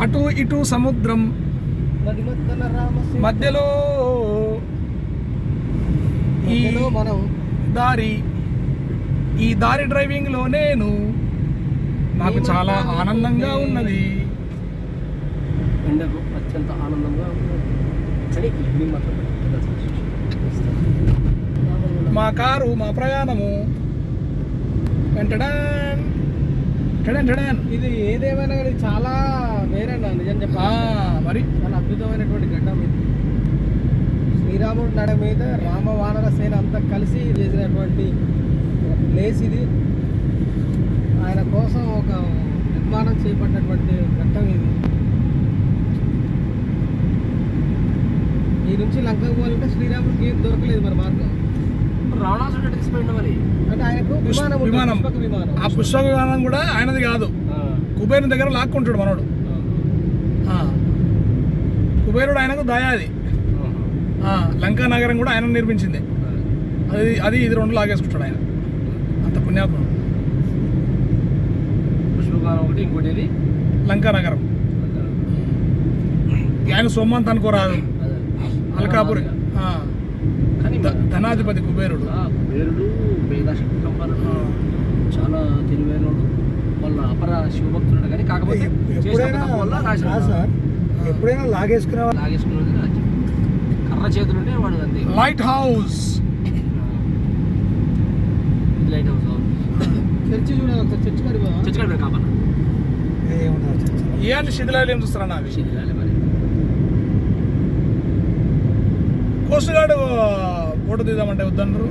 అటు ఇటు సముద్రం, మధ్యలో ఈ మనం దారి, ఈ దారి డ్రైవింగ్ లో నేను నాకు చాలా ఆనందంగా ఉన్నది. ఎండకు అత్యంత ఆనందంగా ఉన్నది. మా కారు, మా ప్రయాణము వెంటడాన్ టడన్ టడన్. ఇది ఏదేమైనా కానీ చాలా వేరే నిజం చెప్పాలి. మరి చాలా అద్భుతమైనటువంటి ఘట్టం ఇది. శ్రీరాముడు నడ మీద రామ వానర సేన అంతా కలిసి చేసినటువంటి ప్లేస్ ఇది. ఆయన కోసం ఒక నిర్మాణం చేపట్టినటువంటి ఘట్టం ఇది. ఈ నుంచి లంకకు పోవాలంటే శ్రీరాముడికి ఏం దొరకలేదు మరి మార్గం. రావణాసుడు తీసుకుపోయిండు మరి. అంటే ఆయనకు విమానం, ఆ పుష్పక విమానం కూడా ఆయనది కాదు, కుబేరుని దగ్గర లాక్కుంటాడు మనోడు. కుబేరుడు ఆయనకు దయాది. లంకా నగరం కూడా ఆయన నిర్మించింది. అది ఇది రెండు లాగేసుకుంటాడు ఆయన, అంత పుణ్యాత్ముడు. పుష్పకాలం ఒకటి, ఇంకోటి లంకా నగరం. ఆయన సొమ్మంత అనుకోరాదు, అల్కాపురి. ధనాధిపతి కుబేరుడు. కుబేరుడు మేధాశక్తి సంపన్నుడు, చాలా తెలివైనడు, వాళ్ళ అపర శివభక్తుడు. కానీ కాకపోతే ఎప్పుడైనా లాగేసుకునేది రాజ్యం. కర్ర చేతులుంటే వాడు అంతే. Light house, light house. Church చూడాలి, చర్చి కాడ కాపాల ఏ శిథిలాలు ఏం చూస్తారా? నావి శిథిలాలే మరి. కోస్ట్ గార్డు ఫోటో తీద్దామంటే వద్దన్నారు.